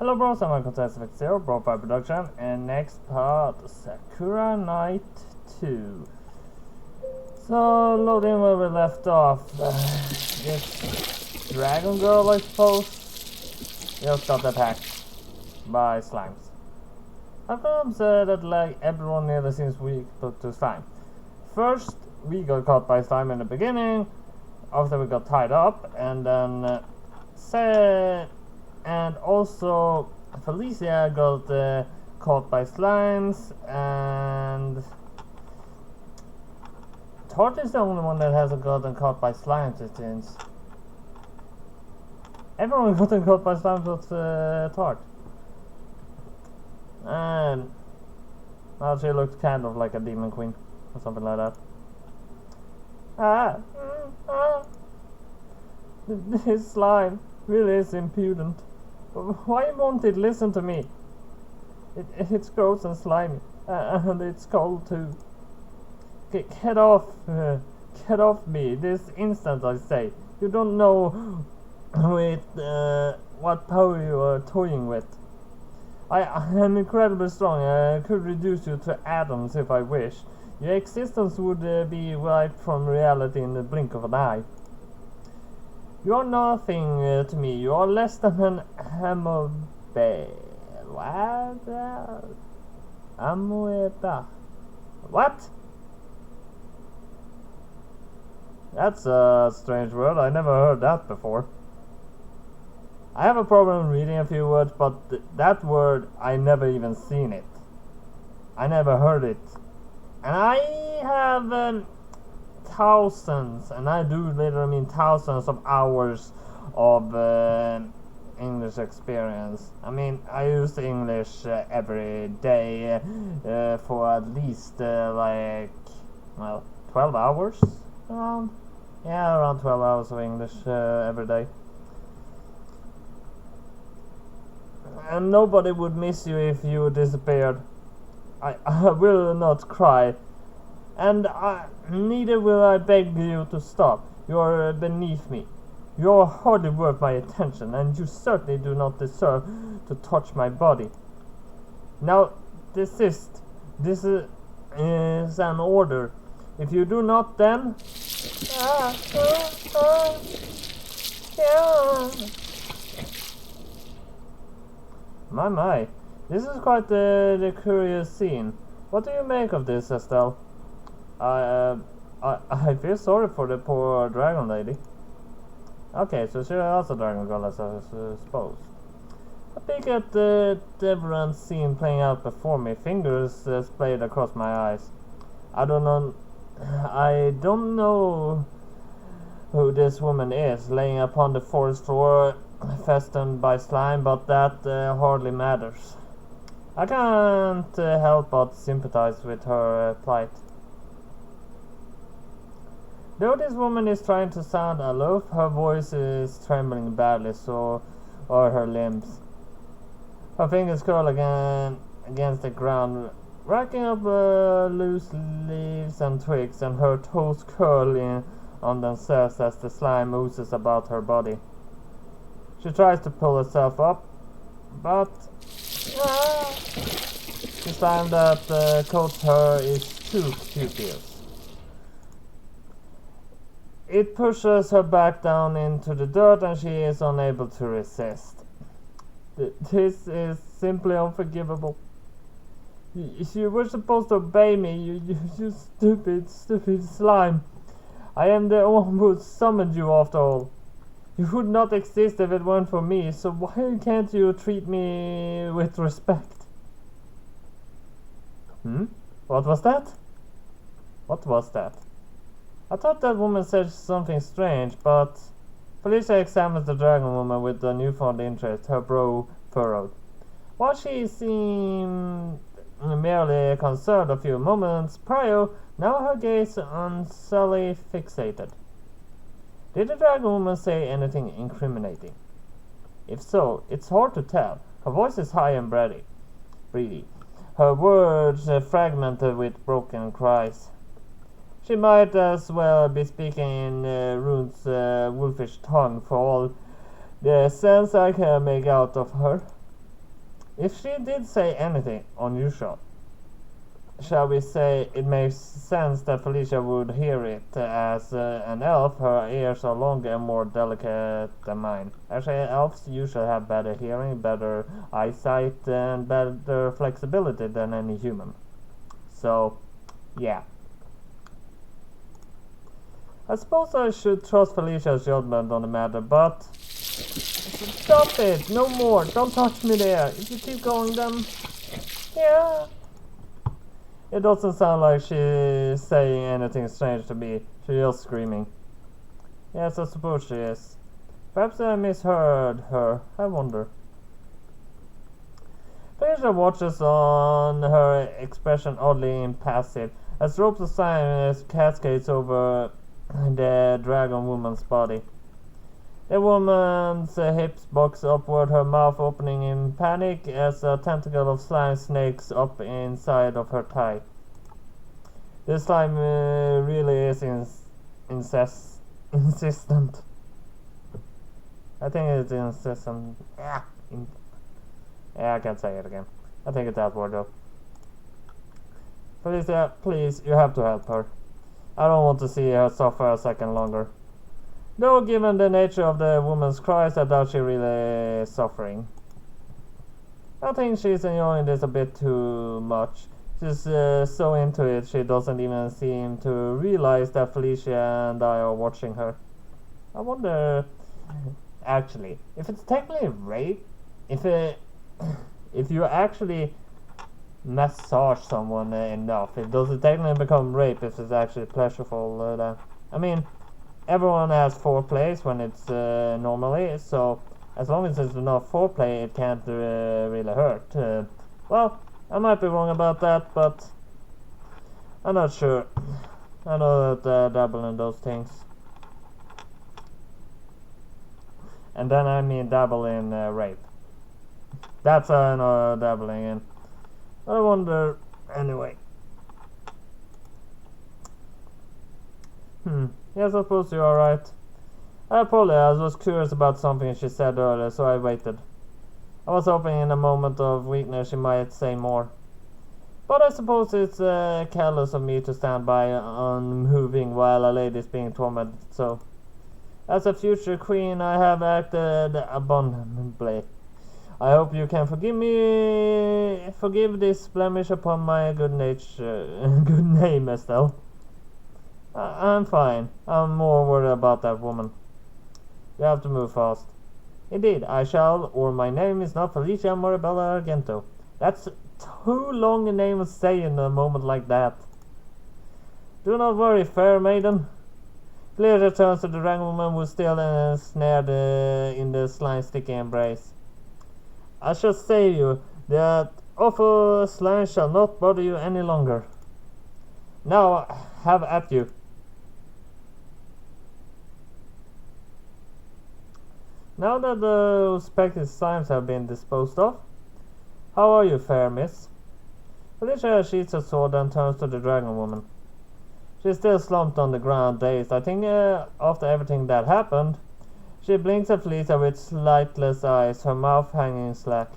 Hello bros, I'm Uncle Effect Zero, Bro 5 Production, and next part, Sakura Night 2. So, loading where we left off. This dragon girl, I suppose, just got attacked by slimes. How comes that like everyone nearly seems weak to slime? First, we got caught by slime in the beginning, after we got tied up, and then and also Felicia got caught by slimes, and Tart is the only one that hasn't gotten caught by slimes, it seems. Everyone gotten caught by slimes but Tart. And well, she looked kind of like a demon queen or something like that. This slime really is impudent. Why won't it listen to me? It's gross and slimy, and it's cold too. Get off me this instant, I say. You don't know with what power you are toying with. I am incredibly strong. I could reduce you to atoms if I wish. Your existence would be wiped from reality in the blink of an eye. You are nothing to me. You are less than an amoeba. What? Amoeba. What? That's a strange word. I never heard that before. I have a problem reading a few words, but that word, I never even seen it. I never heard it. And I have thousands, and I do literally mean thousands of hours of English experience. I mean, I use English every day for at least like, well, 12 hours around. Yeah, around 12 hours of English every day. And nobody would miss you if you disappeared. I will not cry. And neither will I beg you to stop. You are beneath me. You are hardly worth my attention, and you certainly do not deserve to touch my body. Now, desist. This is an order. If you do not, then... My. This is quite the curious scene. What do you make of this, Estelle? I feel sorry for the poor dragon lady. Okay, so she's also dragon girl, as I suppose. I peek at the different scene playing out before me. Fingers splayed across my eyes. I don't know who this woman is, laying upon the forest floor, festooned by slime, but that hardly matters. I can't help but sympathize with her plight. Though this woman is trying to sound aloof, her voice is trembling badly, so are her limbs. Her fingers curl again against the ground, racking up loose leaves and twigs, and her toes curl in on themselves as the slime oozes about her body. She tries to pull herself up, but the slime that coats her is too copious. It pushes her back down into the dirt, and she is unable to resist. This is simply unforgivable. You were supposed to obey me, you stupid slime. I am the one who summoned you after all. You would not exist if it weren't for me, so why can't you treat me with respect? What was that? What was that? I thought that woman said something strange, but... Felicia examines the dragon woman with a newfound interest, her brow furrowed. While she seemed merely concerned a few moments prior, now her gaze unsully fixated. Did the dragon woman say anything incriminating? If so, it's hard to tell. Her voice is high and breathy. Her words fragmented with broken cries. She might as well be speaking in Rune's wolfish tongue for all the sense I can make out of her. If she did say anything unusual, shall we say, it makes sense that Felicia would hear it. As an elf, her ears are longer and more delicate than mine. Actually, elves usually have better hearing, better eyesight, and better flexibility than any human. So, yeah. I suppose I should trust Felicia's judgment on the matter, but... Stop it! No more! Don't touch me there! If you keep going, then... Yeah... It doesn't sound like she's saying anything strange to me. She's just screaming. Yes, I suppose she is. Perhaps I misheard her. I wonder. Felicia watches on, her expression oddly impassive, as ropes of silence cascades over the dragon woman's body. The woman's hips box upward, her mouth opening in panic as a tentacle of slime snakes up inside of her thigh. This slime really is insistent. I think it's insistent. Yeah, I can't say it again. I think it's that word though. Felicia, please, you have to help her. I don't want to see her suffer a second longer. Though, given the nature of the woman's cries, I doubt she's really suffering. I think she's enjoying this a bit too much. She's so into it, she doesn't even seem to realize that Felicia and I are watching her. I wonder, actually, if it's technically rape, if you actually massage someone enough, does it technically become rape if it's actually pleasurable? I mean, everyone has foreplays when it's normally, so as long as there's enough foreplay, it can't really hurt. Well, I might be wrong about that, but I'm not sure. I know that I dabble in those things. And then I mean dabble in rape. That's what I know dabbling in. I wonder, anyway. Yes, I suppose you are right. I apologize, I was curious about something she said earlier, so I waited. I was hoping in a moment of weakness she might say more. But I suppose it's careless of me to stand by unmoving while a lady is being tormented, so... As a future queen, I have acted abominably. I hope you can forgive this blemish upon my good name, Estelle. I'm fine. I'm more worried about that woman. You have to move fast. Indeed, I shall, or my name is not Felicia Morabella Argento. That's too long a name to say in a moment like that. Do not worry, fair maiden. Felicia turns to the dragon woman who is still ensnared in the slime-sticky embrace. I shall save you. That awful slime shall not bother you any longer. Now, have at you. Now that the suspected slimes have been disposed of, how are you, fair miss? Felicia sheathes her sword and turns to the dragon woman. She's still slumped on the ground, dazed. I think after everything that happened, she blinks at Felicia with lightless eyes, her mouth hanging slack.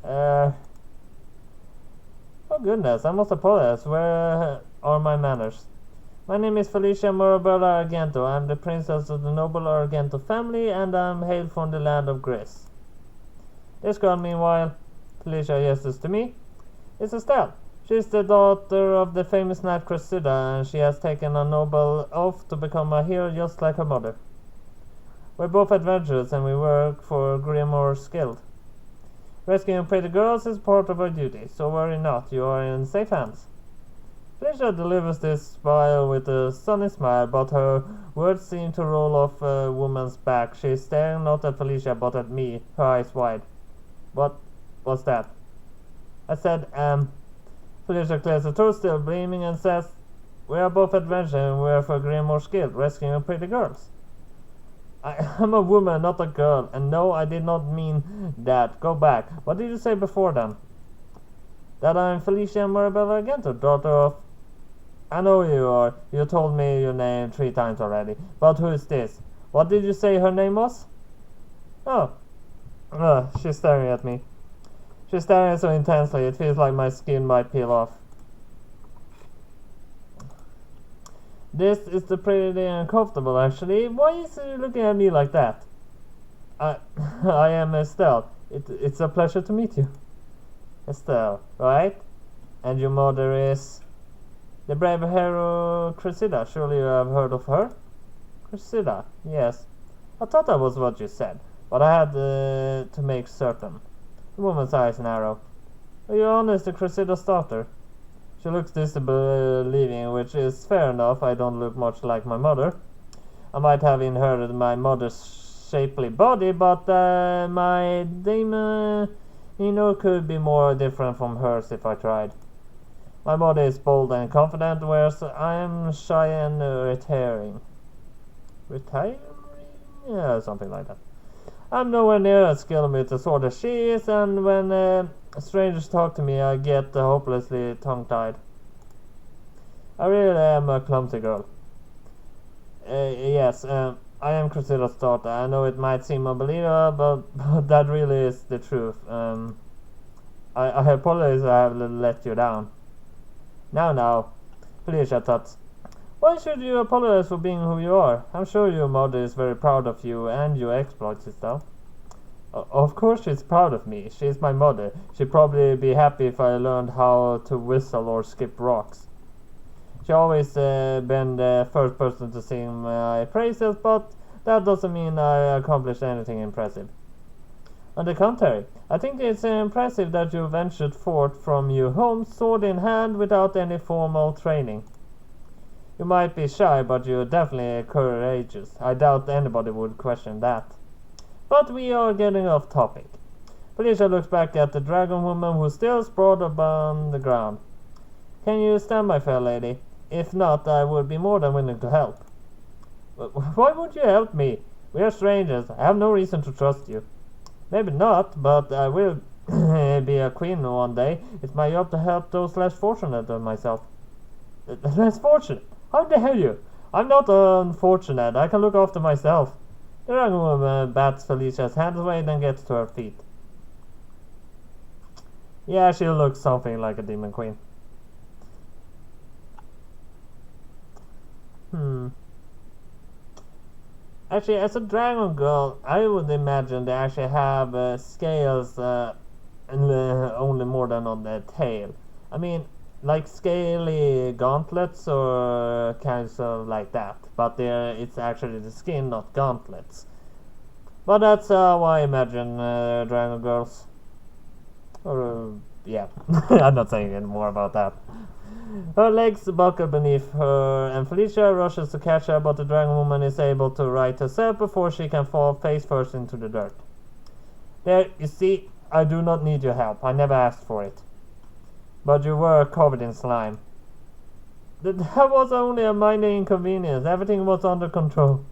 Oh goodness, I must apologize. Where are my manners? My name is Felicia Morabella Argento. I'm the princess of the noble Argento family, and I'm hailed from the land of Gris. This girl, meanwhile, Felicia gestures to me, is Estelle. She is the daughter of the famous knight Cressida, and she has taken a noble oath to become a hero just like her mother. We're both adventurers, and we work for Grimoire's Guild. Rescuing pretty girls is part of our duty, so worry not, you are in safe hands. Felicia delivers this smile with a sunny smile, but her words seem to roll off a woman's back. She is staring not at Felicia, but at me, her eyes wide. What was that? I said, Felicia clears her throat, still beaming, and says, we are both adventurers, and we are for Grimoire's Guild, rescuing pretty girls. I am a woman, not a girl, and no, I did not mean that. Go back. What did you say before then? That I'm Felicia Morabella Argento, daughter of... I know you are. You told me your name 3 times already. But who is this? What did you say her name was? Oh. She's staring at me. She's staring so intensely, it feels like my skin might peel off. This is pretty uncomfortable, actually. Why is she looking at me like that? I am Estelle. It's a pleasure to meet you. Estelle, right? And your mother is... the brave hero Cressida. Surely you have heard of her? Cressida, yes. I thought that was what you said, but I had to make certain. The woman's eyes narrow. Are you honest, the Cressida's daughter? She looks disbelieving, which is fair enough. I don't look much like my mother. I might have inherited my mother's shapely body, but my demon could be more different from hers if I tried. My mother is bold and confident, whereas I am shy and retiring. Retiring? Yeah, something like that. I'm nowhere near as skilled with the sword as she is, and when strangers talk to me, I get hopelessly tongue-tied. I really am a clumsy girl. Yes, I am Crusader's daughter. I know it might seem unbelievable, but that really is the truth. I apologize I have let you down. Now, please shut up. Why should you apologize for being who you are? I'm sure your mother is very proud of you and your exploits and stuff. Of course she's proud of me. She's my mother. She'd probably be happy if I learned how to whistle or skip rocks. She always been the first person to sing my praises, but that doesn't mean I accomplished anything impressive. On the contrary, I think it's impressive that you ventured forth from your home sword in hand without any formal training. You might be shy, but you're definitely courageous. I doubt anybody would question that. But we are getting off topic. Felicia looks back at the dragon woman who still sprawled upon the ground. Can you stand, my fair lady? If not, I would be more than willing to help. Why would you help me? We are strangers. I have no reason to trust you. Maybe not, but I will be a queen one day. It's my job to help those less fortunate than myself. Less fortunate? How dare you? I'm not unfortunate. I can look after myself. The young woman bats Felicia's hands away, then gets to her feet. Yeah, she looks something like a demon queen. Actually, as a dragon girl, I would imagine they actually have scales only more than on their tail. I mean, like scaly gauntlets or kinds of like that, but it's actually the skin, not gauntlets. But that's how I imagine dragon girls. Or yeah, I'm not saying any more about that. Her legs buckle beneath her, and Felicia rushes to catch her, but the dragon woman is able to right herself before she can fall face first into the dirt. There, you see, I do not need your help. I never asked for it. But you were covered in slime. That was only a minor inconvenience. Everything was under control.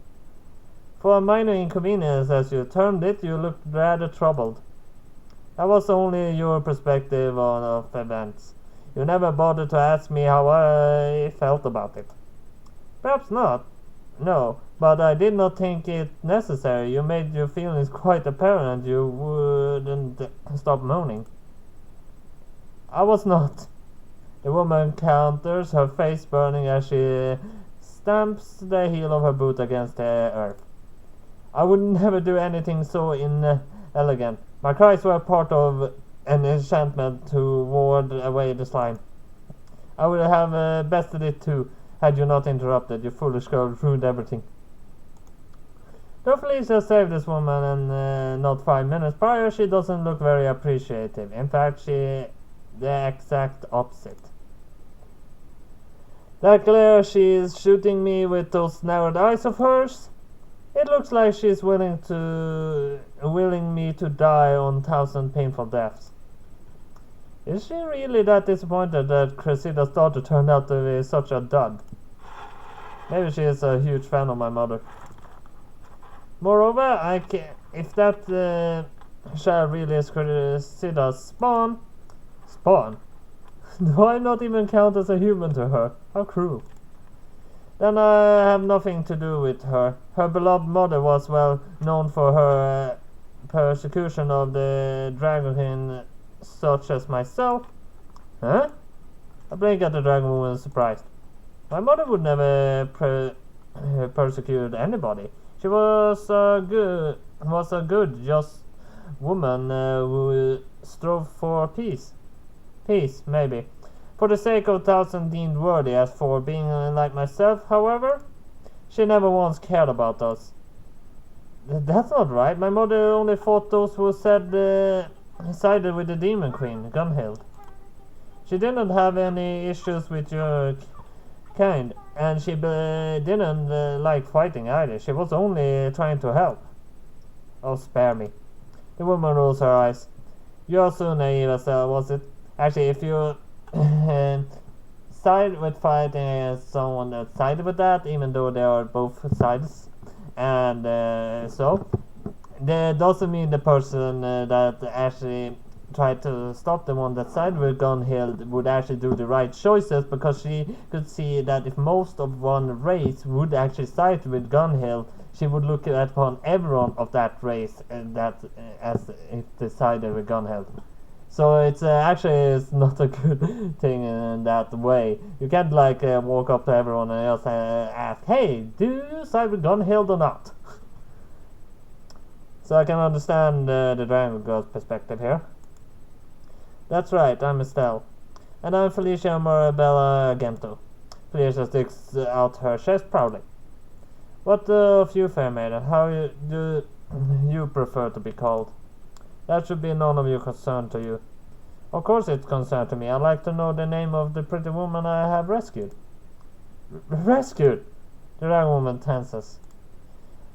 For a minor inconvenience, as you termed it, you looked rather troubled. That was only your perspective of events. You never bothered to ask me how I felt about it. Perhaps not. No, but I did not think it necessary. You made your feelings quite apparent. You wouldn't stop moaning. I was not. The woman counters, her face burning as she stamps the heel of her boot against the earth. I would never do anything so inelegant. My cries were part of an enchantment to ward away the slime. I would have bested it too, had you not interrupted. You foolish girl ruined everything. Though Felicia saved this woman and not 5 minutes prior, she doesn't look very appreciative. In fact, the exact opposite. That glare she is shooting me with those narrowed eyes of hers, it looks like she's willing me to die on 1,000 painful deaths. Is she really that disappointed that Cressida's daughter turned out to be such a dud? Maybe she is a huge fan of my mother. Moreover, if that child really is Cressida's spawn, do I not even count as a human to her? How cruel. Then I have nothing to do with her. Her beloved mother was well known for her persecution of the such as myself. Huh? I blink at the dragon woman, surprised. My mother would never persecute anybody. She was a good, just woman who strove for peace. Peace, maybe. For the sake of thousands deemed worthy. As for being like myself, however, she never once cared about us. That's not right. My mother only fought those who sided with the demon queen, Gunhild. She didn't have any issues with your kind, and she didn't like fighting either. She was only trying to help. Oh, spare me. The woman rolls her eyes. You are so naive as was it? Actually, if you side with fighting against someone that sided with that, even though they are both sides, and that doesn't mean the person that actually tried to stop the one that sided with Gunhild would actually do the right choices, because she could see that if most of one race would actually side with Gunhild, she would look upon everyone of that race as if they sided with Gunhild. So it's it's not a good thing in that way. You can't like walk up to everyone and else ask, "Hey, do you side with Gunhild or not?" So I can understand the Dragon Girl's perspective here. That's right, I'm Estelle. And I'm Felicia Morabella Gento. Felicia sticks out her chest proudly. What of you, fair maiden? How do you prefer to be called? That should be none of your concern to you. Of course it's concern to me. I'd like to know the name of the pretty woman I have rescued. Rescued? The young woman tenses.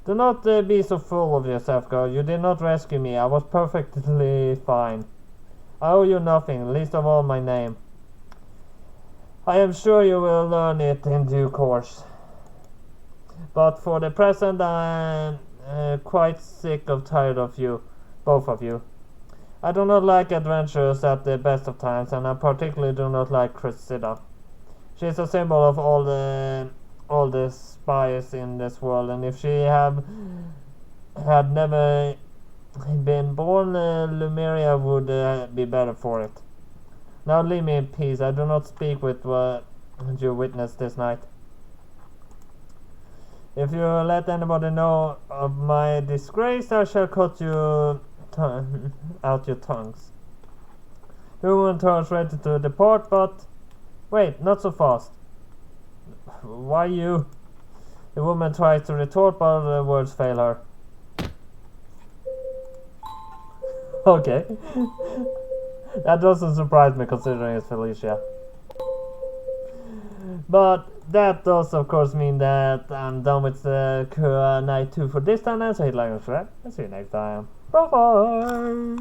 Do not be so full of yourself, girl. You did not rescue me. I was perfectly fine. I owe you nothing, least of all my name. I am sure you will learn it in due course. But for the present, I am quite sick of tired of you, both of you. I do not like adventurers at the best of times, and I particularly do not like Cressida. She is a symbol of all the spies in this world, and if she had never been born, Lumeria would be better for it. Now leave me in peace. I do not speak with what you witnessed this night. If you let anybody know of my disgrace, I shall cut you out your tongues. The woman turns ready to depart, but wait, not so fast. Why you? The woman tries to retort, but the words fail her. Okay. That doesn't surprise me, considering it's Felicia. But that does of course mean that I'm done with Sakura Night 2 for this time, so hit like and subscribe, and see you next time. Bye bye!